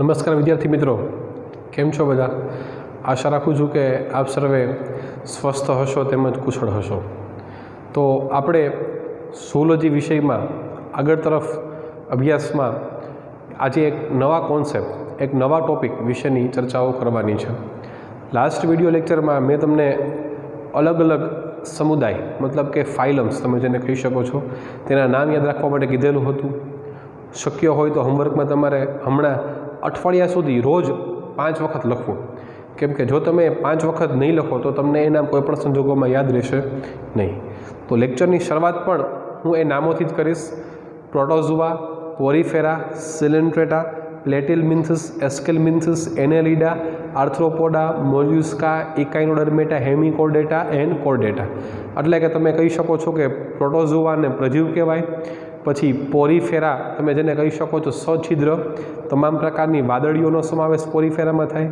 નમસ્કાર વિદ્યાર્થી મિત્રો, કેમ છો બધા? આશા રાખું છું કે આપ સર્વે સ્વસ્થ હશો તેમજ કુશળ હશો. તો આપણે ઝૂઓલોજી વિષયમાં આગળ તરફ અભ્યાસમાં આજે એક નવા કોન્સેપ્ટ, એક નવા ટૉપિક વિશેની ચર્ચાઓ કરવાની છે. લાસ્ટ વિડીયો લેક્ચરમાં મેં તમને અલગ અલગ સમુદાય મતલબ કે ફાઇલમ્સ તમે જેને કહી શકો છો તેના નામ યાદ રાખવા માટે કીધેલું હતું. શક્ય હોય તો હોમવર્કમાં તમારે હમણાં અઠવાડિયા સુધી રોજ 5 વખત લખવું, કેમ કે જો તમે 5 વખત નહીં લખો તો તમને એ નામ કોઈપણ સંજોગોમાં યાદ રહેશે નહીં. તો લેક્ચરની શરૂઆત પણ હું એ નામોથી જ કરીશ: પ્રોટોઝોઆ, પોરીફેરા, સિલેન્ટ્રેટા, પ્લેટિલમિન્થસ, એસ્કેલમિન્થસ, એનેલિડા, આર્થ્રોપોડા, મોલ્યુસ્કા, ઇકાઇનોડર્મેટા, હેમિકોર્ડેટા એન્ડ કોર્ડેટા. એટલે કે તમે કહી શકો છો કે પ્રોટોઝોઆને પ્રજીવ કહેવાય. પછી પોરીફેરા તમે જેને કહી શકો છો સછિદ્ર, તમામ પ્રકારની વાદળીઓનો સમાવેશ પોરીફેરામાં થાય.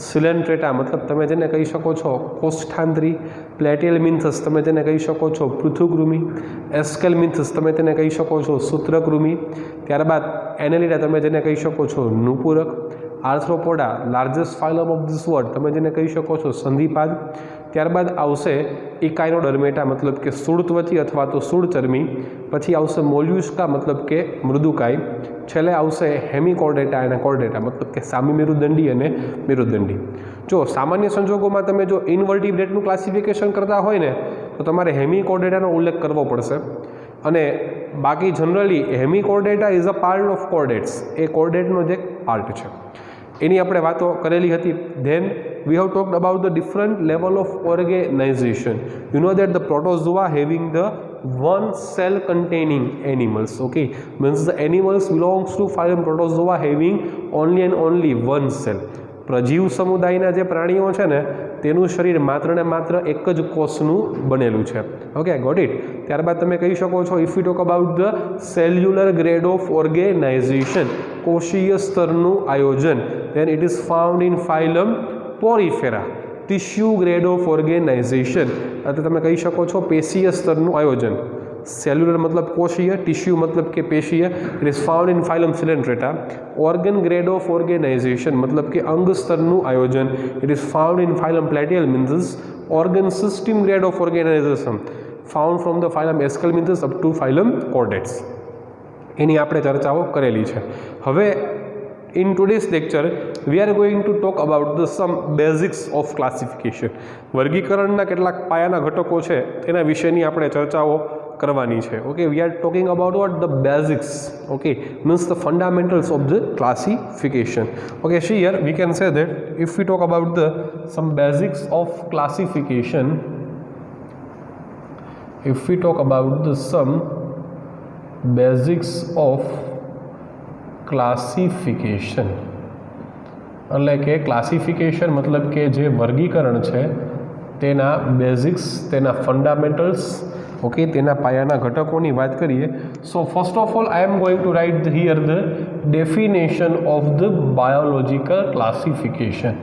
સિલેન્ટ્રેટા મતલબ તમે જેને કહી શકો છો કોષ્ઠાંતરી. પ્લેટિલમિન્થસ તમે જેને કહી શકો છો પૃથુકૃમિ. એસ્કેલમિન્થસ તમે તેને કહી શકો છો સૂત્રકૃમિ. ત્યારબાદ એનેલિડા તમે જેને કહી શકો છો નુપૂરક. આર્થ્રોપોડા લાર્જેસ્ટ ફાઇલમ ઓફ ધીસ વર્લ્ડ તમે જેને કહી શકો છો સંધિપાદ. ત્યારબાદ આવશે ઇકાઇનોડર્મેટા મતલબ કે સૂળત્વચી અથવા તો સૂળચર્મી. પછી આવશે મોલ્યુસ્કા મતલબ કે મૃદુકાય. છેલ્લે આવશે હેમિકોર્ડેટા અને કોર્ડેટા મતલબ કે સામી મેરુદંડી અને મેરુદંડી. જો સામાન્ય સંજોગોમાં તમે જો ઇન્વર્ટિબ્રેટનું ક્લાસિફિકેશન કરતા હોય ને તો તમારે હેમિકોર્ડેટાનો ઉલ્લેખ કરવો પડશે. અને બાકી generally Hemichordata is a part of chordates, એ કોર્ડેટનો જ એક પાર્ટ છે. એની આપણે વાતો કરેલી હતી. Then we have talked about the different level of organization. You know that the protozoa having the one cell containing animals, okay, means the animals belongs to phylum protozoa having only and only one cell. પ્રજીવ સમુદાયના જે પ્રાણીઓ છે ને તેનું શરીર માત્ર ને માત્ર એક જ કોષનું બનેલું છે. Okay, got it. ત્યારબાદ તમે કહી શકો છો if you talk about the cellular grade of organisation, કોષીય સ્તરનું આયોજન, then it is found in phylum Porifera. Tissue grade of organisation એટલે તમે કહી શકો છો પેશીય સ્તરનું આયોજન. સેલ્યુલર મતલબ કોષીય, ટિશ્યુ મતલબ કે પેશીય. It is found in phylum Coelenterata. Organ grade of organisation મતલબ કે અંગ સ્તરનું આયોજન. It is found in phylum Platyhelminthes. Organ system grade of organisation found from the phylum Aschelminthes up to phylum chordates. એની આપણે ચર્ચાઓ કરેલી છે. હવે in today's lecture we are going to talk about the some basics of classification. વર્ગીકરણના કેટલાક પાયાના ઘટકો છે તેના વિશેની આપણે ચર્ચાઓ કરવાની છે. Okay, we are talking about what the basics, okay, means the fundamentals of the classification. Okay, so here we can say that if we talk about the some basics of classification, if we talk about the some basics of classification એટલે કે classification મતલબ કે જે વર્ગીકરણ છે તેના basics, તેના fundamentals, okay, તેના પાયાના ઘટકોની વાત કરીએ. So first of all I am going to write here the definition of the biological classification.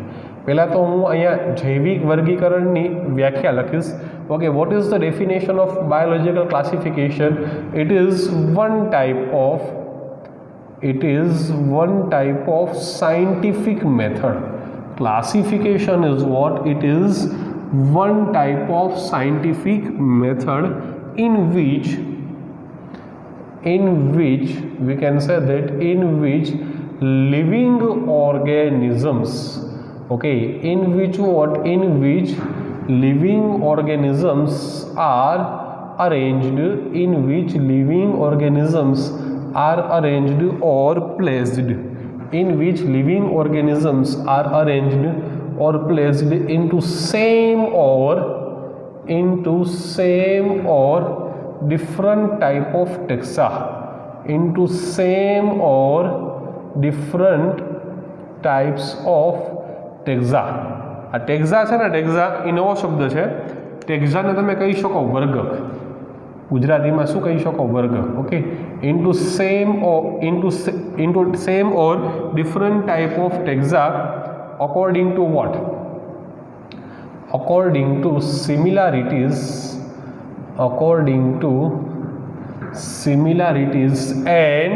પહેલાં તો હું અહીંયા જૈવિક વર્ગીકરણની વ્યાખ્યા લખીશ. Okay, what is the definition of biological classification? It is one type of scientific method. Classification is what? It is one type of scientific method in which we can say that in which living organisms, okay, in which living organisms are arranged, are arranged or placed, in which living organisms are arranged or placed into same or different type of taxa, into same or different types of taxa. આ ટેક્ઝા છે ને, ટેક્ઝા એ નવો શબ્દ છે. ટેક્ઝાને તમે કહી શકો વર્ગ, ગુજરાતીમાં શું કહી શકો? વર્ગ. Okay, into same or different type of taxa according to what? According to similarities and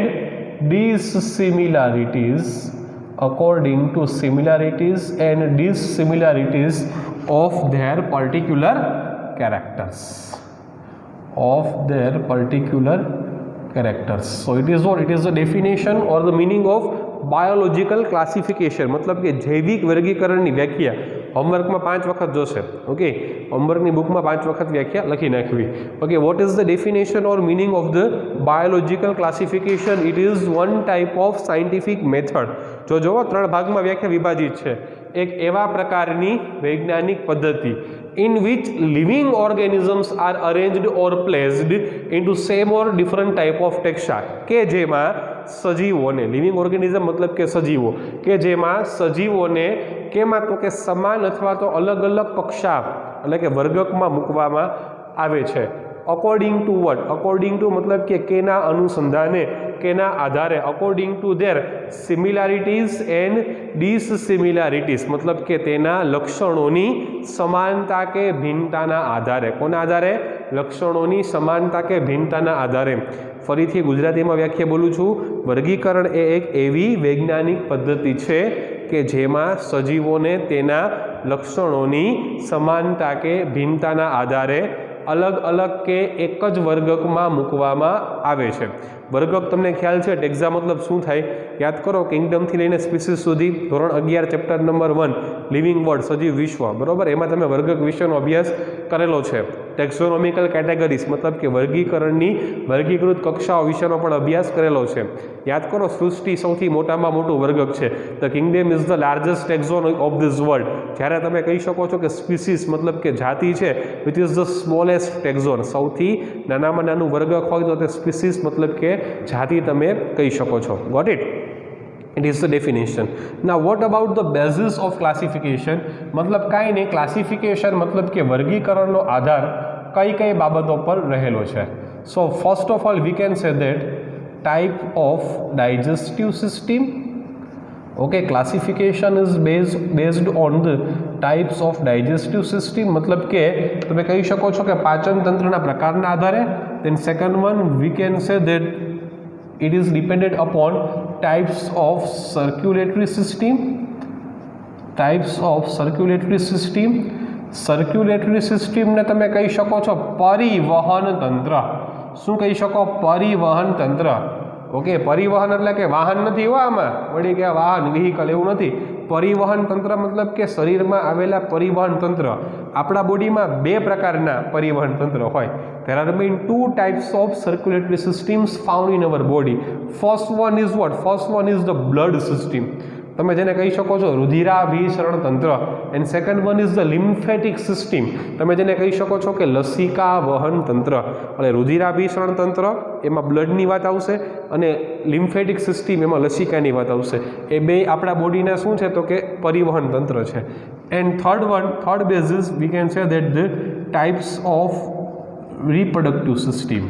these similarities according to similarities and dissimilarities of their particular characters. So it is what? It is the definition or the meaning of biological classification, મતલબ કે જૈવિક વર્ગીકરણની વ્યાખ્યા હોમવર્કમાં 5 વખત જોશે. Okay, હોમવર્કની બુકમાં 5 વખત વ્યાખ્યા લખી નાખવી. Okay, what is the definition or meaning of the biological classification? It is one type of scientific method. જો 3 ભાગમાં વ્યાખ્યા વિભાજિત છે. એક એવા પ્રકારની વૈજ્ઞાનિક પદ્ધતિ in which living organisms are arranged or placed into same or different type of texture, કે જેમાં સજીવોને, લિવિંગ ઓર્ગેનિઝમ મતલબ કે સજીવો, કે જેમાં સજીવોને કેમાં તો કે સમાન અથવા તો અલગ અલગ કક્ષા એટલે કે વર્ગકમાં મૂકવામાં આવે છે. According to what? According to મતલબ કે કેના અનુસંધાને, કેના આધારે? According to their similarities and dissimilarities, મતલબ કે તેના લક્ષણોની સમાનતા કે ભિન્નતાના આધારે. કોના આધારે? લક્ષણોની સમાનતા કે ભિન્નતાના આધારે. ફરીથી ગુજરાતીમાં વ્યાખ્યા બોલું છું. વર્ગીકરણ એ એક એવી વૈજ્ઞાનિક પદ્ધતિ છે કે જેમાં સજીવોને તેના લક્ષણોની સમાનતા કે ભિન્નતાના આધારે અલગ અલગ કે એક જ વર્ગકમાં મૂકવામાં આવે છે. વર્ગક તમને ખ્યાલ છે, ટેક્ઝા મતલબ શું થાય? યાદ કરો, કિંગડમથી લઈને સ્પીસીસ સુધી, ધોરણ 11 ચેપ્ટર નંબર 1 લિવિંગ વર્લ્ડ, સજીવ વિશ્વ, બરોબર? એમાં તમે વર્ગક વિષયનો અભ્યાસ કરેલો છે. ટેક્સોનોમિકલ કેટેગરીઝ મતલબ કે વર્ગીકરણની વર્ગીકૃત કક્ષાઓ વિશેનો પણ અભ્યાસ કરેલો છે. યાદ કરો, સૃષ્ટિ સૌથી મોટામાં મોટું વર્ગક છે. The kingdom is the largest taxon of this world. જ્યારે તમે કહી શકો છો કે સ્પીસીસ મતલબ કે જાતિ છે, વિચ ઇઝ ધ સ્મોલેસ્ટ ટેક્ઝોન, સૌથી નાનામાં નાનું વર્ગક હોય તો તે સ્પીસીસ મતલબ કે જાતિ તમે કહી શકો છો. Got it? It is the definition. Now what about the basis of classification? મતલબ કાંઈ નહીં, ક્લાસિફિકેશન મતલબ કે વર્ગીકરણનો આધાર કઈ બાબતો પર રહેલો છે. સો first of all V can say that type of digestive system. Okay, classification is based on the types of digestive system, મતલબ કે તમે કહી શકો છો કે પાચન તંત્રના પ્રકારના આધારે. Then second one we can say that it is dependent upon types of circulatory system. Circulatory system ને તમે કહી શકો છો પરિવહન તંત્ર. શું કહી શકો? પરિવહન તંત્ર. ઓકે, પરિવહન એટલે કે વાહન નથી હો, આમાં વળી કે વાહન વ્હીકલ એવું નથી. પરિવહન તંત્ર મતલબ કે શરીરમાં આવેલા પરિવહન તંત્ર. આપણા બોડીમાં 2 પ્રકારના પરિવહન તંત્ર હોય. There are been 2 types of circulatory systems found in our body. First one is what? First one is the blood system. તમે જેને કહી શકો છો રુધિરાભિસરણ તંત્ર. And second one is the lymphatic system. તમે જેને કહી શકો છો કે લસિકા વહન તંત્ર. એટલે રુધિરાભિસરણ તંત્ર એમાં બ્લડની વાત આવશે અને લિમ્ફેટિક સિસ્ટમ એમાં લસિકાની વાત આવશે. એ બે આપણા બોડીના શું છે તો કે પરિવહન તંત્ર છે. And third basis V can say that the types of reproductive system.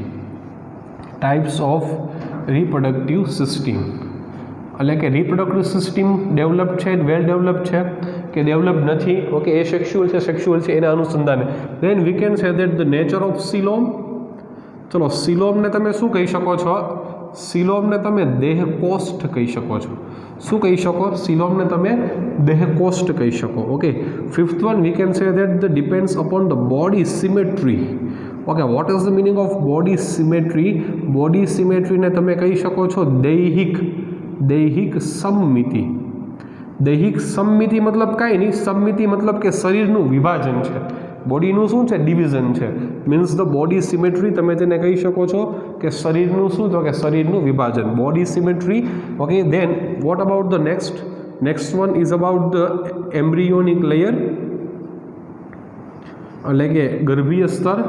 એટલે કે રિપ્રોડક્ટિવ સિસ્ટમ ડેવલપ છે, વેલ ડેવલપ છે કે ડેવલપ નથી. ઓકે, એ સેક્સ્યુઅલ છે એના અનુસંધાને. Then we can say that the nature of coelom. ચલો, સિલોમને તમે શું કહી શકો છો? સિલોમને તમે દેહકોષ્ઠ કહી શકો છો. શું કહી શકો? સિલોમને તમે દેહકોષ્ઠ કહી શકો. Okay, fifth one we can say that the depends upon the body symmetry. Okay, what is the meaning of body symmetry? Body સિમેટ્રીને તમે કહી શકો છો દૈહિક સમમિતિ. દૈહિક સમમિતિ મતલબ કાંઈ નહીં, સમમિતિ મતલબ કે શરીરનું વિભાજન છે. બોડીનું શું છે? ડિવિઝન છે. મીન્સ ધ બોડી સિમેટ્રી તમે તેને કહી શકો છો કે શરીરનું શું? તો કે શરીરનું વિભાજન, body symmetry. Okay, then what about the next one is about the embryonic layer. એટલે કે ગર્ભીય સ્તર.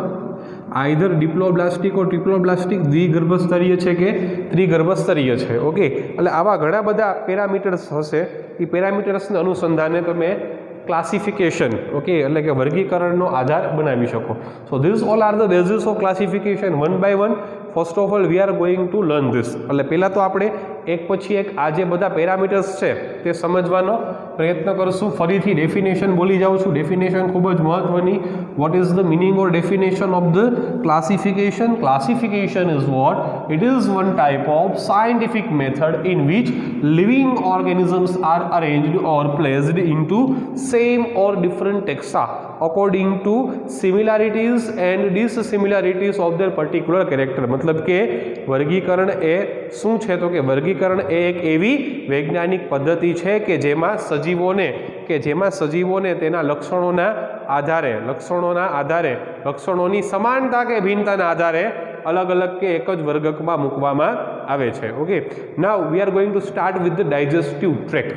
આઈધર ડિપ્લોબ્લાસ્ટિક ઓર ટ્રિપ્લોબ્લાસ્ટિક, દ્વિગર્ભસ્તરીય છે કે ત્રિગર્ભસ્તરીય છે. ઓકે, એટલે આવા ઘણા બધા પેરામીટર્સ હશે. એ પેરામીટર્સને અનુસંધાને તમે ક્લાસિફિકેશન, ઓકે, એટલે કે વર્ગીકરણનો આધાર બનાવી શકો. So this all are the basis of classification. One by one first of all we are going to learn this. એટલે પહેલાં તો આપણે એક પછી એક આ જે બધા પેરામીટર્સ છે તે સમજવાનો પ્રયત્ન કરશું. ફરીથી ડેફિનેશન બોલી જાઉં છું. ડેફિનેશન ખૂબ જ મહત્વની. What is the meaning or definition of the classification? Classification is what? It is one type of scientific method in which living organisms are arranged or placed into same or different taxa according to similarities and dissimilarities of their particular character. मतलब કે વર્ગીકરણ એ શું છે? તો કે વર્ગીકરણ એ એક એવી વૈજ્ઞાનિક પદ્ધતિ છે કે જેમાં સજીવોને તેના લક્ષણોના આધારે લક્ષણોની સમાનતા કે ભિન્નતાના આધારે અલગ અલગ કે એક જ વર્ગમાં મૂકવામાં આવે છે. Okay, now V are going to start with the digestive track.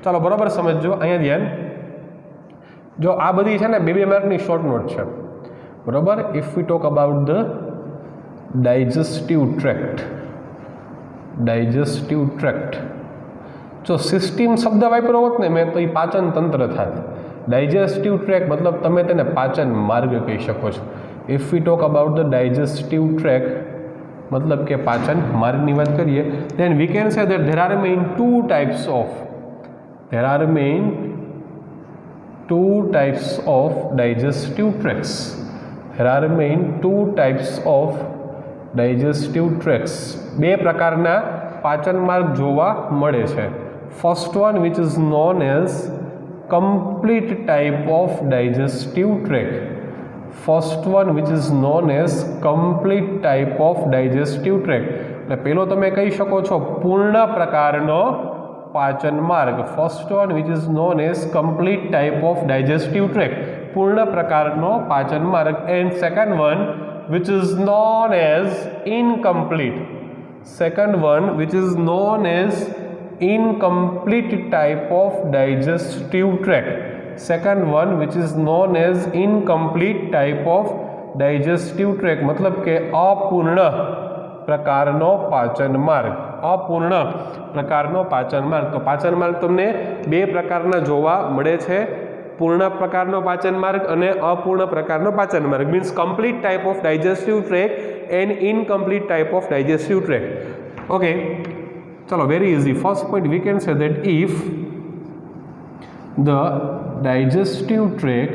ચાલો બરાબર સમજજો. અહીંયા ધ્યાન જો આ બધી છે ને 2 માર્કની શોર્ટ નોટ છે બરાબર. If we talk about the digestive tract જો સિસ્ટમ શબ્દ વાપર્યો હોત ને મેં તો એ પાચન તંત્ર થાત. ડાયજેસ્ટિવ ટ્રેક મતલબ તમે તેને પાચન માર્ગ કહી શકો છો. If we talk about the digestive track મતલબ કે પાચન માર્ગની વાત કરીએ then we can say that there are main two types of digestive tracts. બે પ્રકારના પાચન માર્ગ જોવા મળે છે. First one which is known as complete type of digestive track. એટલે પેલો તમે કહી શકો છો પૂર્ણ પ્રકારનો પાચન માર્ગ. First one which is known as complete type of digestive track, પૂર્ણ પ્રકારનો પાચન માર્ગ. And second one which is known as incomplete type of digestive track. મતલબ કે અપૂર્ણ પ્રકારનો પાચન માર્ગ. તો પાચન માર્ગ તમને 2 પ્રકારના જોવા મળે છે. પૂર્ણ પ્રકારનો પાચન માર્ગ અને અપૂર્ણ પ્રકારનો પાચન માર્ગ. Means complete type of digestive tract and incomplete type of digestive tract. Okay, ચલો very easy. First point we can say that if the digestive tract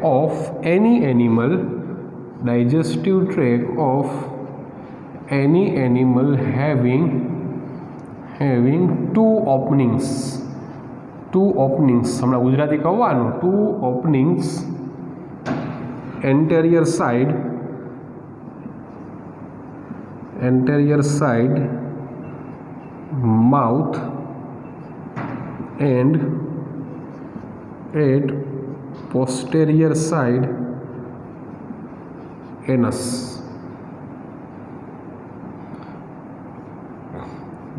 of any animal having two openings હમણાં ગુજરાતી કહેવાનું, 2 openings, anterior side mouth and at posterior side anus,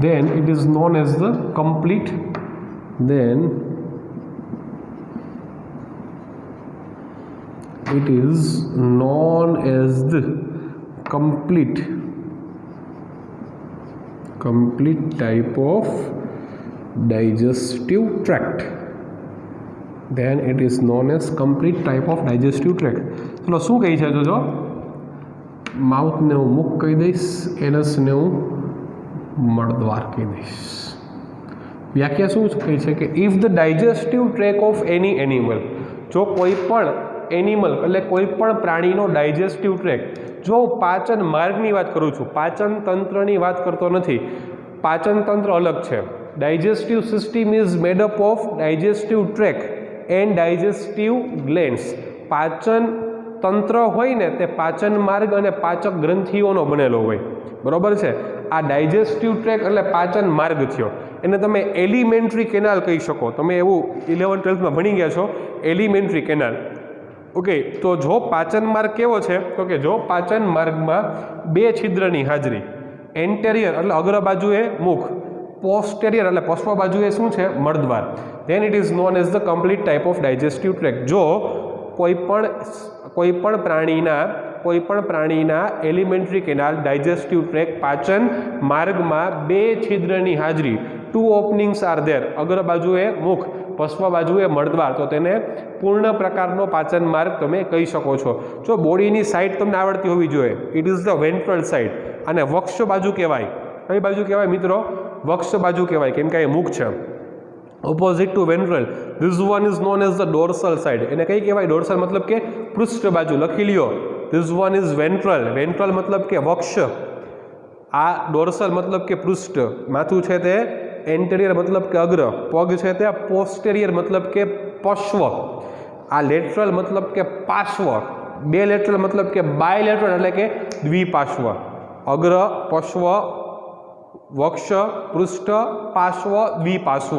then it is known as the complete complete type of digestive tract. ચલો શું કહી છે જો માઉથને હું મુખ કહી દઈશ, એનસને હું મળદ્વાર કહી દઈશ. વ્યાખ્યા શું કહી છે કે if the digestive track of any animal, જો કોઈ પણ એનિમલ એટલે કોઈ પણ પ્રાણીનો ડાયજેસ્ટિવ ટ્રેક, જો પાચન માર્ગની વાત કરું છું, પાચન તંત્રની વાત કરતો નથી. પાચન તંત્ર અલગ છે. Digestive system is made up of digestive tract and digestive glands. પાચન તંત્ર હોય ને તે પાચન માર્ગ અને પાચક ગ્રંથિઓનો બનેલો હોય, બરોબર છે. આ ડાયજેસ્ટિવ ટ્રેક એટલે પાચન માર્ગ થયો. એને તમે એલિમેન્ટરી કેનાલ કહી શકો. તમે એવું 11th-12thમાં ભણી ગયા છો, એલિમેન્ટરી કેનાલ. ઓકે, તો જો પાચન માર્ગ કેવો છે તો કે જો પાચન માર્ગમાં 2 છિદ્રની હાજરી, એન્ટેરિયર એટલે અગ્ર બાજુએ મુખ, પોસ્ટેરિયર એટલે પશ્વ બાજુએ શું છે? મળદ્વાર. Then it is known as the complete type of digestive tract. જો કોઈ પણ પ્રાણીના એલિમેન્ટરી કેનાલ ડાયજેસ્ટિવ ટ્રેક પાચન માર્ગમાં 2 છિદ્રની હાજરી, 2 openings આર ધેર, અગ્ર બાજુએ મુખ, પશ્વ બાજુએ મળદ્વાર, તો તેને પૂર્ણ પ્રકારનો પાચન માર્ગ તમે કહી શકો છો. જો બોડીની સાઈડ તમને આવડતી હોવી જોઈએ, it is the ventral side, અને વક્ષ બાજુ કહેવાય. કઈ બાજુ કહેવાય મિત્રો? વક્ષ બાજુ કહેવાય, કેમ કે એ મુખ છે. Opposite to ventral, this one is known as the dorsal side. એને કઈ કહેવાય? ડોર્સલ મતલબ કે પૃષ્ઠ બાજુ. લખી લ્યો, this one is ventral. Ventral મતલબ કે વક્ષ, આ ડોર્સલ મતલબ કે પૃષ્ઠ. માથું છે તે એન્ટેરિયર મતલબ કે અગ્ર, પગ છે તે પોસ્ટેરિયર મતલબ કે પશ્વ, આ લેટરલ મતલબ કે પાર્શ્વ, બે લેટરલ મતલબ કે બાયલેટરલ એટલે કે દ્વિપાર્શ્વ. અગ્ર, પશ્વ, વક્ષ, પૃષ્ઠ, પાર્શ્વ, દ્વિપાર્શ્વ.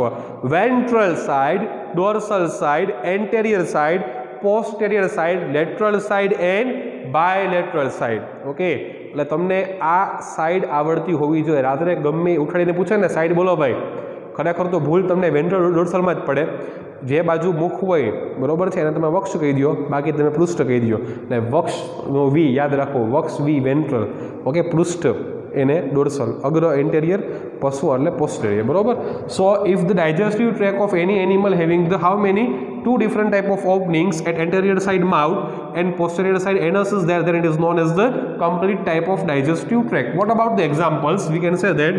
Ventral side, dorsal side, anterior side, posterior side, lateral side and bilateral side. Okay, એટલે તમને આ સાઇડ આવડતી હોવી જોઈએ. રાત્રે ગમે ઉઠાડીને પૂછે ને સાઇડ બોલો ભાઈ, ખરેખર તો ભૂલ તમને વેન્ટ્રલ ડોર્સલમાં જ પડે. જે બાજુ મુખ હોય બરોબર છે એને તમે વક્ષ કહી દો, બાકી તમે પૃષ્ઠ કહી દો. એટલે વક્ષનો વી યાદ રાખો, વક્ષ વી વેન્ટ્રલ, ઓકે. પૃષ્ઠ એને ડોર્સલ, અગ્ર એન્ટેરિયર, પશ્વ એટલે પોસ્ટેરિયર, બરોબર. સો if the digestive track of any animal having the how many two different type of openings at anterior side mouth and posterior side anus is there, then it is known as the complete type of digestive tract. What about the examples? We can say that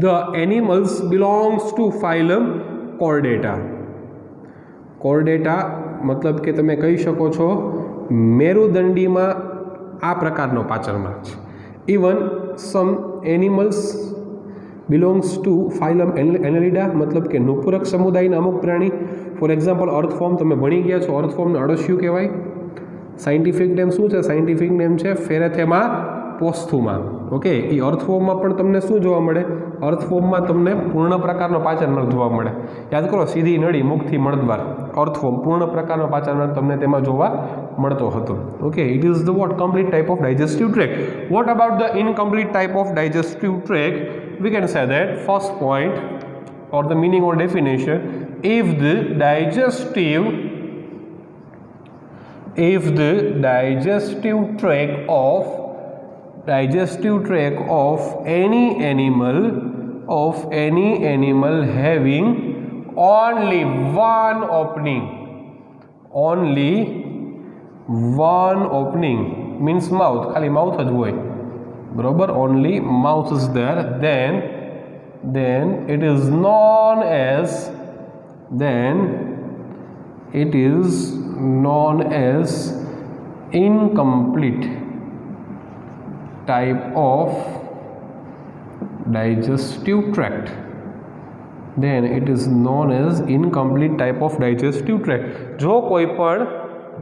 the animals belongs to phylum Chordata. Chordata मतलब કે તમે કહી શકો છો મેરુદંડીમાં આ પ્રકારનો પાચનમાં છે. Even some animals belongs to phylum Annelida, मतलब કે નુપુરક સમુદાયના અમુક પ્રાણી. ફોર એક્ઝામ્પલ અર્થફોર્મ તમે ભણી ગયા છો, અર્થફોર્મને અળસિયું કહેવાય. સાયન્ટિફિક નેમ શું છે? સાયન્ટિફિક નેમ છે ફેરેથેમા પોસ્થુમા. ઓકે, એ અર્થફોર્મમાં પણ તમને શું જોવા મળે? અર્થફોર્મમાં તમને પૂર્ણ પ્રકારનો પાચન નળ જોવા મળે. યાદ કરો, સીધી નળી, મુખથી મળદ્વાર. અર્થફોર્મ પૂર્ણ પ્રકારનો પાચન નળ તમને તેમાં જોવા મળતો હતો. Okay, it is the what complete type of digestive tract. What about the incomplete type of digestive track? We can say that first point or the meaning or definition, if the digestive tract of any animal having only one opening means mouth, ખાલી mouth જ હોય, બરોબર, only mouth is there, then it is known as incomplete type of digestive tract. Then it is known as incomplete type of digestive tract.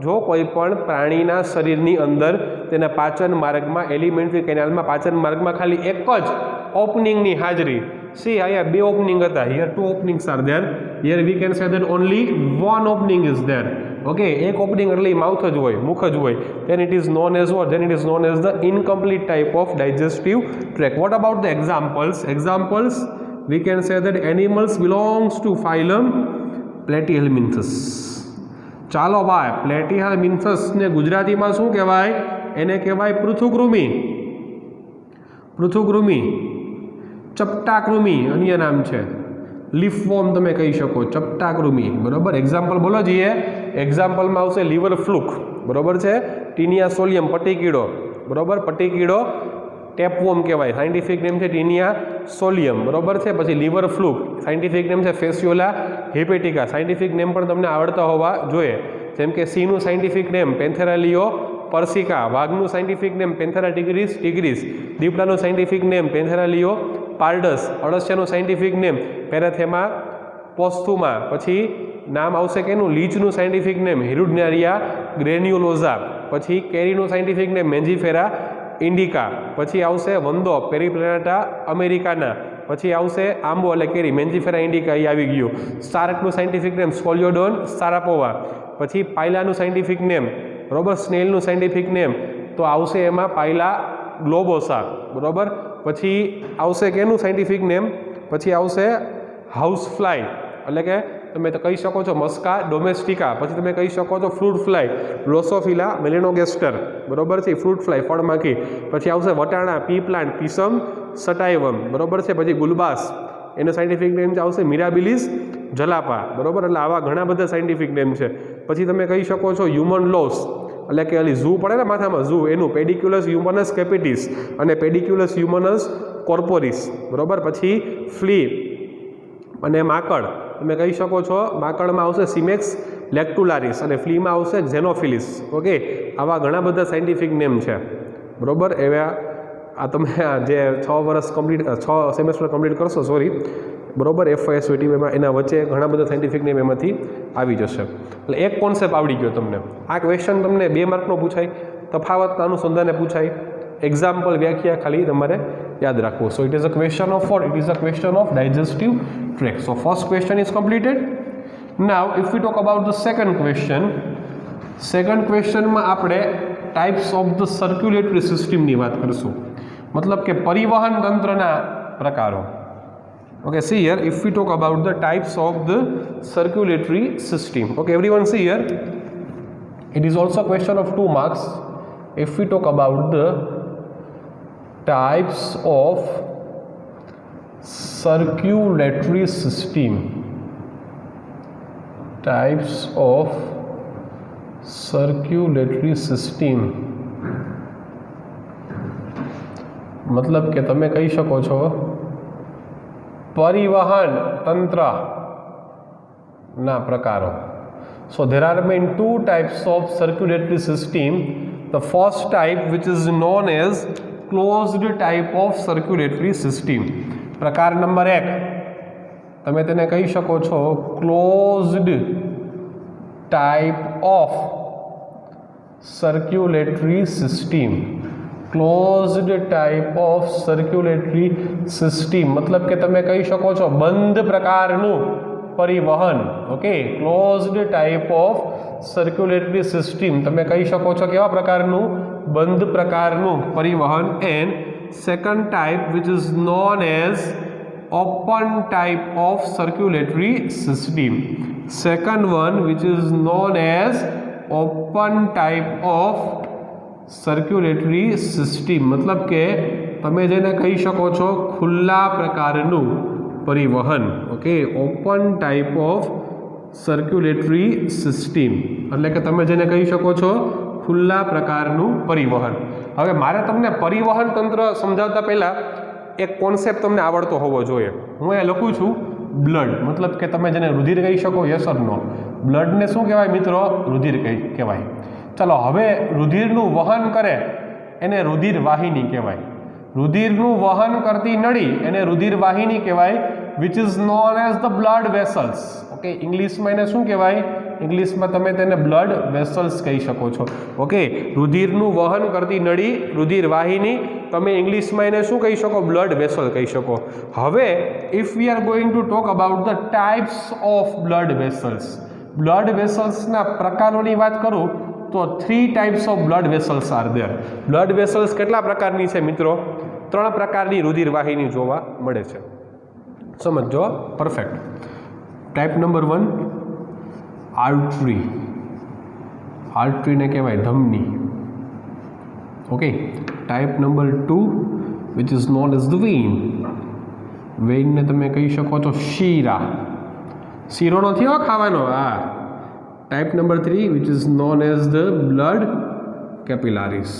જો કોઈ પણ પ્રાણીના શરીરની અંદર તેના પાચન માર્ગમાં, એલિમેન્ટરી કેનાલમાં પાચન માર્ગમાં ખાલી એક જ ઓપનિંગની હાજરી. સી, અહીંયા બે ઓપનિંગ હતા, here two openings are there, here we can say that only one opening is there. Okay, એક ઓપનિંગ એટલે માઉથ જ હોય, મુખ જ હોય. Then it is known as what? Then it is known as the incomplete type of digestive tract. What about the examples? We can say that animals belongs to phylum Platyhelminthes. ચાલો ભાઈ, પ્લેટીહેલ્મિન્થસને ગુજરાતીમાં શું કહેવાય? એને કહેવાય પૃથુકૃમિ. ચપટાકૃમિ અન્ય નામ છે. લીફવોર્મ તમે કહી શકો, ચપટાકૃમિ, બરોબર. એક્ઝામ્પલ બોલો જઈએ. એક્ઝામ્પલમાં આવશે લીવર ફ્લુક, બરોબર છે. ટીનિયા સોલિયમ, પટીકીડો, બરોબર. પટીકીડો ટેપવોર્મ કહેવાય, સાયન્ટિફિક નેમ છે ટીનિયા સોલિયમ, બરોબર છે. પછી લીવર ફ્લુક, સાયન્ટિફિક નેમ છે ફેસ્યુલા હિપેટિકા. સાયન્ટિફિક નેમ પણ તમને આવડતા હોવા જોઈએ. જેમ કે સીનું સાયન્ટિફિક નેમ પેન્થેરા લિયો પરસિકા, વાઘનું scientific name Panthera ટિગ્રીસ, દીપડાનું scientific name Panthera લિયો પાર્ડસ, અળસિયાનું સાયન્ટિફિક નેમ પેરેથેમા પોસ્થુમા. પછી નામ આવશે કે એનું લીચનું સાયન્ટિફિક નેમ હિરુડનેરિયા ગ્રેન્યુલોઝા. પછી કેરીનું સાયન્ટિફિક નેમ મેન્જીફેરા ઇન્ડિકા. પછી આવશે વંદો પેરીપ્લેનેટા અમેરિકાના. પછી આવશે આંબો એટલે કેરી, મેન્જીફેરા ઇન્ડિકા, એ આવી ગયું. સ્ટાર્કનું સાયન્ટિફિક નેમ સ્કોલિયોડોન સારાપોવા. પછી પાયલાનું સાયન્ટિફિક નેમ, બરોબર. સ્નેલનું સાયન્ટિફિક નેમ તો આવશે એમાં પાયલા ગ્લોબોસા, બરોબર. પછી આવશે કે એનું સાયન્ટિફિક નેમ, પછી આવશે હાઉસ ફ્લાય એટલે કે તમે કહી શકો છો મસ્કા ડોમેસ્ટિકા. પછી તમે કહી શકો છો ફ્રૂટ ફ્લાય ડ્રોસોફિલા મેલેનોગેસ્ટર, બરોબર છે, ફ્રૂટ ફ્લાય ફળમાખી. પછી આવશે વટાણા પી પ્લાન્ટ પીસમ સટાઇવમ, બરોબર છે. પછી ગુલબાસ, એનો સાયન્ટિફિક નેમ આવશે મિરાબિલિસ જલાપા, બરોબર. એટલે આવા ઘણા બધા સાયન્ટિફિક નેમ છે. પછી તમે કહી શકો છો હ્યુમન લોસ એટલે કે ઝૂ પડે ને માથામાં, ઝૂ, એનું પેડિક્યુલસ હ્યુમનસ કેપિટિસ અને પેડિક્યુલસ હ્યુમનસ કોર્પોરિસ, બરાબર. પછી ફ્લી અને માકડ, તમે કહી શકો છો માકડમાં આવશે સિમેક્સ લેક્ટુલારિસ અને ફ્લીમાં આવશે ઝેનોફિલિસ. ઓકે, આવા ઘણા બધા સાયન્ટિફિક નેમ છે, બરાબર. એવા આ તમે જે 6 વર્ષ કમ્પ્લીટ 6 સેમેસ્ટર કમ્પ્લીટ કરશો, સોરી, બરાબર, FYSVTમાં એના વચ્ચે ઘણા બધા સાયન્ટિફિક નેમ એમાંથી આવી જશે. એટલે એક કોન્સેપ્ટ આવડી ગયો તમને. આ ક્વેશ્ચન તમને 2 માર્કનો પૂછાય, તફાવતના અનુસંધાને પૂછાય, એક્ઝામ્પલ વ્યાખ્યા ખાલી તમારે યાદ રાખવું. So it is a question of what? It is a question of digestive tract. So first question is completed. Now if we talk about the second question, સેકન્ડ ક્વેશ્ચનમાં આપણે ટાઈપ્સ ઓફ ધ સર્ક્યુલેટરી સિસ્ટમની વાત કરીશું, મતલબ કે પરિવહન તંત્રના પ્રકારો. Okay, see here, if we talk about the types of the circulatory system, okay, everyone see here, it is also a question of 2 marks. If we talk about the types of circulatory system, types of circulatory system, मतलब કે તમે કહી શકો છો પરિવહન તંત્રના પ્રકારો. So there are main 2 types of circulatory system. The first type, which is known as closed type of circulatory system. પ્રકાર નંબર 1 તમે તેને કહી શકો છો closed type of circulatory system. Closed type of circulatory system, મતલબ કે તમે કહી શકો છો બંધ પ્રકારનું પરિવહન. Okay, closed type of circulatory system, તમે કહી શકો છો કેવા પ્રકારનું? બંધ પ્રકારનું પરિવહન. And second type which is known as open type of circulatory system. Second one which is known as open type of circulatory system, મતલબ કે તમે જેને કહી શકો છો ખુલ્લા પ્રકારનું પરિવહન. Okay, open type of circulatory system એટલે કે તમે જેને કહી શકો છો ખુલ્લા પ્રકારનું પરિવહન. હવે મારે તમને પરિવહન તંત્ર સમજાવતા પહેલાં એક કોન્સેપ્ટ તમને આવડતો હોવો જોઈએ. હું એ લખું છું બ્લડ, મતલબ કે તમે જેને રુધિર કહી શકો, યસ ઓર નો? બ્લડને શું કહેવાય મિત્રો? રુધિર કહેવાય. ચાલો, હવે રુધિરનું વહન કરે એને રુધિર વાહિની કહેવાય. રુધિરનું વહન કરતી નળી એને રુધિર વાહિની કહેવાય, which is known as the blood vessels. Okay, ઇંગ્લિશમાં એને શું કહેવાય? ઇંગ્લિશમાં તમે તેને બ્લડ વેસલ્સ કહી શકો છો. ઓકે, રુધિરનું વહન કરતી નળી રુધિર વાહિની, તમે ઇંગ્લિશમાં એને શું કહી શકો? બ્લડ વેસલ કહી શકો. હવે if we are going to talk about the types of blood vessels, blood વેસલ્સના પ્રકારોની વાત કરું તો 3 types of blood vessels are there. બ્લડ વેસલ્સ કેટલા પ્રકારની છે મિત્રો? 3 પ્રકારની રુધિર વાહિની જોવા મળે છે. સમજો પરફેક્ટ. Type number 1 artery. આર્ટરીને કહેવાય ધમની. Okay, type number 2 which is known as the vein. વેઇનને તમે કહી શકો છો શીરા. શીરો નથી હો ખાવાનો. હા, type number 3 which is known as the blood capillaries,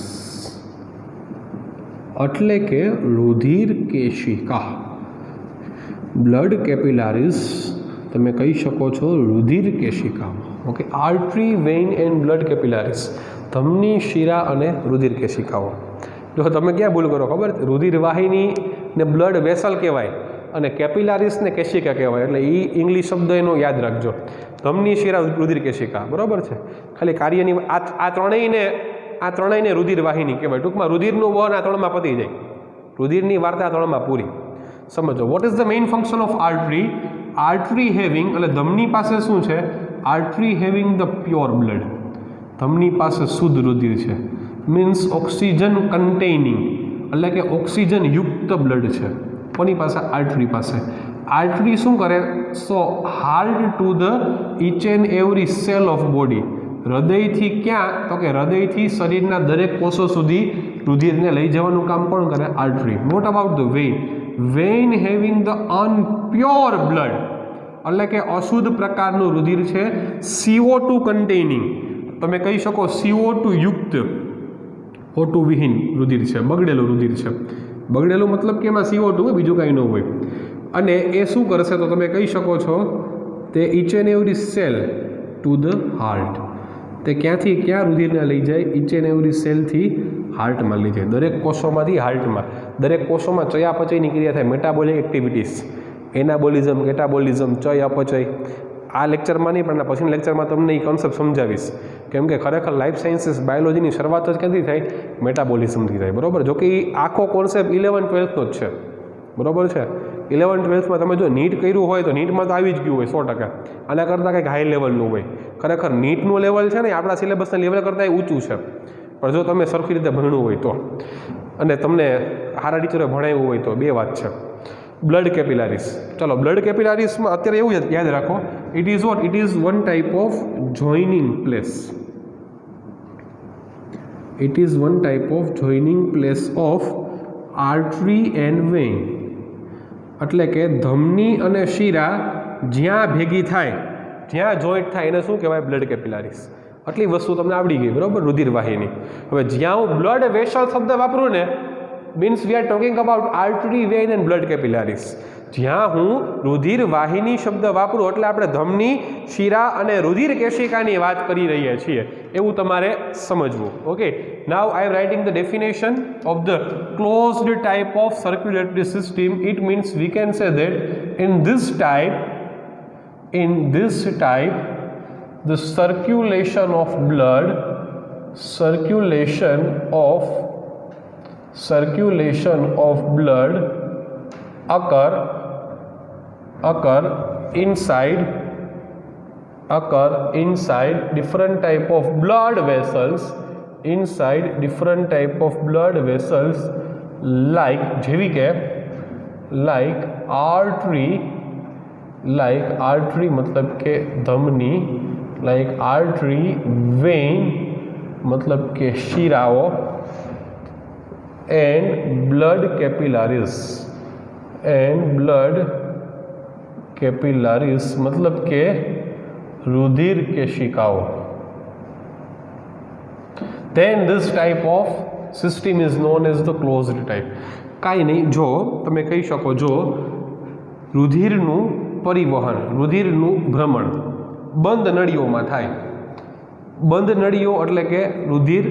એટલે કે રુધિર કેશિકા. બ્લડ કેપિલારીઝ તમે કહી શકો છો રુધિર કેશિકા. Okay, artery, vein and blood capillaries, ધમની, શિરા અને રુધિર કેશિકાઓ. જો તમે ક્યાં ભૂલ કરો ખબર? રુધિર વાહિની ને બ્લડ વેસલ કહેવાય અને કેપિલારીસ ને કેશિકા કહેવાય. એટલે એ ઇંગ્લિશ શબ્દ એનો યાદ રાખજો. ધમની, શિરા, રુધિર કેશિકા, બરાબર છે. ખાલી કાર્યની આ ત્રણેયને રુધિર વાહિની કહેવાય. ટૂંકમાં રુધિરનું વહન આ 3માં પતી જાય. રુધિરની વાર્તા 3માં પૂરી. સમજો vote is the main function of artery? Artery having, એટલે ધમની પાસે શું છે? Artery having the pure blood. ધમની પાસે શુદ્ધ રુધિર છે, મીન્સ ઓક્સિજન કન્ટેનિંગ, એટલે કે ઓક્સિજન યુક્ત બ્લડ છે. કોની પાસે? આર્ટરી પાસે. આર્ટરી શું કરે? So heart to the each and every cell of body. હૃદયથી ક્યાં? તો કે હૃદયથી શરીરના દરેક કોષો સુધી રુધિરને લઈ જવાનું કામ કોણ કરે? Artery. What about the vein? Vein having the unpure blood, એટલે કે અશુદ્ધ પ્રકારનું રુધિર છે, CO2 કન્ટેનિંગ, તમે કહી શકો CO2 યુક્ત, O2 વિહીન રુધિર છે, બગડેલું રુધિર છે. બગડેલું મતલબ કે એમાં CO2 હોય, બીજું કાંઈ ન હોય. અને એ શું કરશે તો તમે કહી શકો છો તે inch and every cell to the heart. તે ક્યાંથી ક્યાં રુધિરને લઈ જાય? ઈચ એન્ડ એવરી સેલથી હાર્ટમાં લઈ જાય. દરેક કોષોમાંથી હાર્ટમાં. દરેક કોષોમાં ચયાપચયની ક્રિયા થાય, મેટાબોલિક એક્ટિવિટીઝ, એનાબોલિઝમ, કેટાબોલિઝમ, ચય અપચય. આ લેક્ચરમાં નહીં પણ પછીના લેક્ચરમાં તમને એ કોન્સેપ્ટ સમજાવીશ. કેમ કે ખરેખર લાઈફ સાયન્સીસ બાયોલોજીની શરૂઆત જ ક્યાંથી થાય? મેટાબોલિઝમથી થાય. બરાબર. જો કે એ આખો કોન્સેપ્ટ 11-12નો જ છે. બરાબર છે. 11-12માં તમે જો નીટ કર્યું હોય તો નીટમાં તો આવી જ ગયું હોય 100%. આના કરતાં કંઈક હાઈ લેવલનું હોય. ખરેખર નીટનું લેવલ છે ને આપણા સિલેબસના લેવલ કરતાં ઊંચું છે. પણ જો તમે સરખી રીતે ભણવું હોય તો, અને તમને સારા ટીચરે ભણાવ્યું હોય તો, બે વાત છે. Blood capillaries. ચલો, બ્લડ કેપિલારીસમાં અત્યારે એવું યાદ રાખો, it is what? It is one type of joining place. It is one type of joining place of artery and vein. એટલે કે ધમની અને શીરા જ્યાં ભેગી થાય, જ્યાં જોઈન્ટ થાય એને શું કહેવાય? બ્લડ કેપિલારીસ. આટલી વસ્તુ તમને આવડી ગઈ. બરાબર. રુધિરવાહિની. હવે જ્યાં હું બ્લડ વેસલ શબ્દ વાપરું ને, means we are talking about artery, vein and blood capillaries. જ્યાં હું રુધિર વાહિની શબ્દ વાપરું એટલે આપણે ધમની, શીરા અને રુધિર કેશિકાની વાત કરી રહ્યા છીએ એવું તમારે સમજવું. Okay. Now I am writing the definition of the closed type of circulatory system. It means we can say that in this type the circulation of blood occur inside different type of blood vessels, like જેવી કે like artery मतलब के धमनी, like artery, vein मतलब के शिराओं, and blood capillaries मतलब के रुधिर केशिकाओं. Then this type of system is known as the closed type. કાંઈ નહીં, જો તમે કહી શકો, જો રુધિરનું પરિવહન, રુધિરનું ભ્રમણ બંધ નળીઓમાં થાય. બંધ નળીઓ એટલે કે રુધિર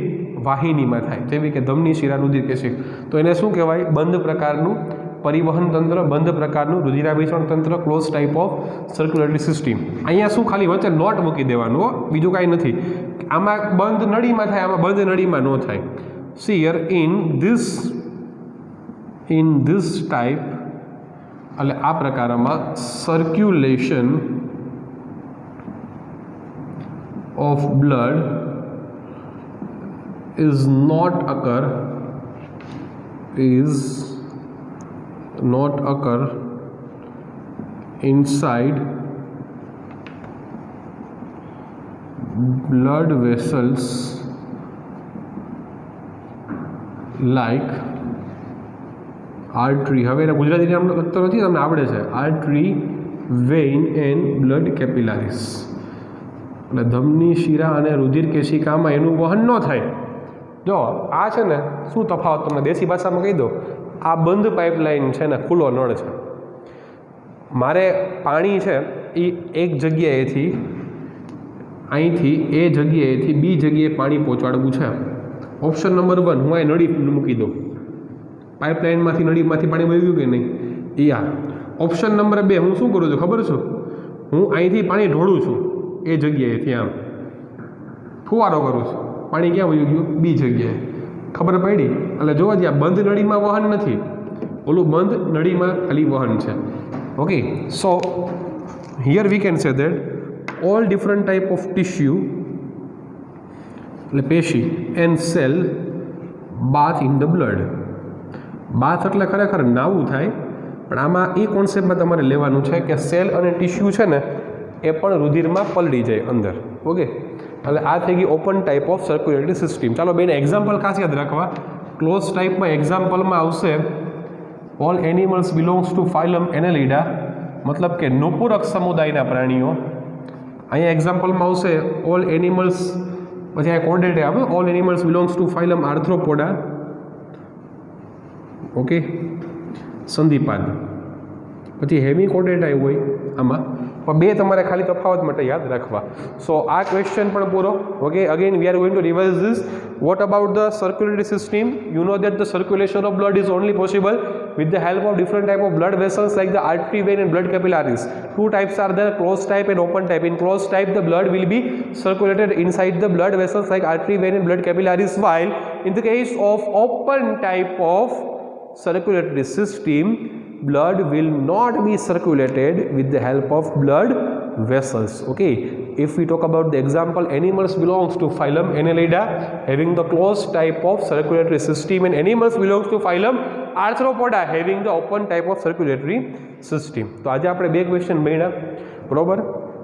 વાહિનીમાં થાય, જેવી કે ધમની, શિરા, રુધિર કેશિક, તો એને શું કહેવાય? બંધ પ્રકારનું પરિવહન તંત્ર, બંધ પ્રકારનું રુધિરાભિસરણ તંત્ર, close type of circulatory system. અહીંયા શું ખાલી વચ્ચે નોટ મૂકી દેવાનું, બીજું કાંઈ નથી. આમાં બંધ નળીમાં થાય, આમાં બંધ નળીમાં ન થાય. C here in this type એટલે આ પ્રકારમાં circulation of blood is not occur inside blood vessels like artery. હવે એના ગુજરાતી નામ લખતો નથી, તમને આવડે છે. Artery, vein and blood capillaries. એટલે ધમની, શીરા અને રુધિર કેશિકામાં એનું વહન ન થાય. જો આ છે ને, શું તફાવત તમને દેશી ભાષામાં કહી દો. આ બંધ પાઇપલાઇન છે ને ખુલ્લો નળ છે. મારે પાણી છે એ એક જગ્યાએથી, અહીંથી એ જગ્યાએથી બી જગ્યાએ પાણી પહોંચાડવું છે. ઓપ્શન નંબર 1, હું અહીં નળી મૂકી દઉં. પાઇપલાઇનમાંથી નળીમાંથી પાણી વહી ગયું કે નહીં? યા. ઓપ્શન નંબર 2, હું શું કરું છું ખબર છું? હું અહીંથી પાણી ઢોળું છું એ જગ્યાએથી, આમ ફુવારો કરું છું. પાણી ક્યાં વહી ગયું? બી જગ્યાએ. ખબર પડી? એટલે જોવા જ્યાં બંધ નળીમાં વહન નથી, ઓલું બંધ નળીમાં ખાલી વહન છે. Okay. So here we can say that all different type of tissue એટલે પેશી and cell bath in the blood. બાથ એટલે ખરેખર નાવું થાય, પણ આમાં એ કોન્સેપ્ટમાં તમારે લેવાનું છે કે સેલ અને ટિશ્યુ છે ને એ પણ રુધિરમાં પલળી જાય અંદર. ઓકે. એટલે આ થઈ ગઈ open type of circulatory system. ચાલો બેને એક્ઝામ્પલ ખાસ યાદ રાખવા. ક્લોઝ ટાઈપમાં એક્ઝામ્પલમાં આવશે ઓલ એનિમલ્સ બિલોંગ્સ ટુ ફાઇલમ એનેલિડા, મતલબ કે નોપુરક સમુદાયના પ્રાણીઓ. અહીંયા એક્ઝામ્પલમાં આવશે ઓલ એનિમલ્સ, પછી આ કોર્ડેટ આવે all animals belongs to phylum Arthropoda. Okay, સંધિપાદ. પછી હેમી કોર્ડેટા એવું હોય આમાં, પણ બે તમારે ખાલી તફાવત માટે યાદ રાખવા. સો આ ક્વેશ્ચન પણ પૂરો. Okay, again we are going to revise this. What about the circulatory system? You know that the circulation of blood is only possible with the help of different type of blood vessels like the artery, vein and blood capillaries. Two types are there, closed type and open type. In closed type the blood will be circulated inside the blood vessels like artery, vein and blood capillaries, while in the case of open type of circulatory system blood will not be circulated with the help of blood vessels. Okay, if we talk about the example, animals belongs to phylum Annelida having the closed type of circulatory system, and animals belongs to phylum Arthropoda having the open type of circulatory system. તો આજે આપણે બે question ભણ્યા, બરોબર.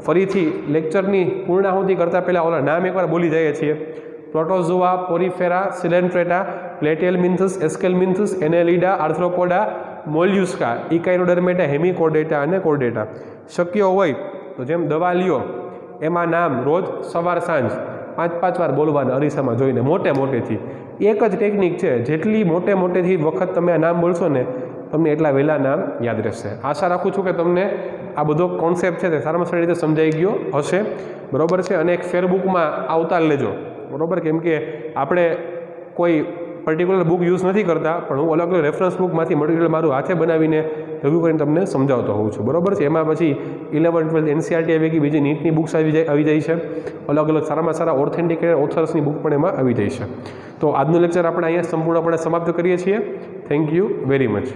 ફરીથી લેક્ચરની પૂર્ણાહુતિ કરતાં પહેલાં ઓલા નામ એકવાર બોલી જઈએ છીએ. પ્રોટોઝોઆ, પોરીફેરા, સિલેન્ટ્રેટા, પ્લેટિયલમિન્થસ, એસ્કેલમિન્થસ, એનેલિડા, આર્થ્રોપોડા, મોલ્યુસ્કા, ઇકાઇનોડર્મેટા, હેમિકોર્ડેટા અને કોર્ડેટા. શક્ય હોય તો જેમ દવા લ્યો એમાં નામ રોજ સવાર સાંજ 5-5 વાર બોલવાના અરીસામાં જોઈને મોટે મોટેથી. એક જ ટેકનિક છે, જેટલી મોટેથી વખત તમે આ નામ બોલશો ને તમને એટલા વહેલા નામ યાદ રહેશે. આશા રાખું છું કે તમને આ બધો કોન્સેપ્ટ છે તે સારામાં સારી રીતે સમજાઈ ગયો હશે, બરાબર છે. અને એક ફેરબુકમાં આવતા લેજો, બરાબર, કેમ કે આપણે કોઈ પર્ટિક્યુલર બુક યુઝ નથી કરતા, પણ હું અલગ અલગ રેફરન્સ બુકમાંથી મટીરિયલ મારું હાથે બનાવીને રિવ્યૂ કરીને તમને સમજાવતો હોઉં છું, બરાબર છે. એમાં પછી 11-12 એનસીઆરટી આવી ગઈ, બીજી નીટની બુક્સ આવી જાય છે, અલગ અલગ સારામાં સારા ઓથેન્ટિકેટેડ ઓથર્સની બુક પણ એમાં આવી જાય છે. તો આજનું લેક્ચર આપણે અહીંયા સંપૂર્ણપણે સમાપ્ત કરીએ છીએ. Thank you very much.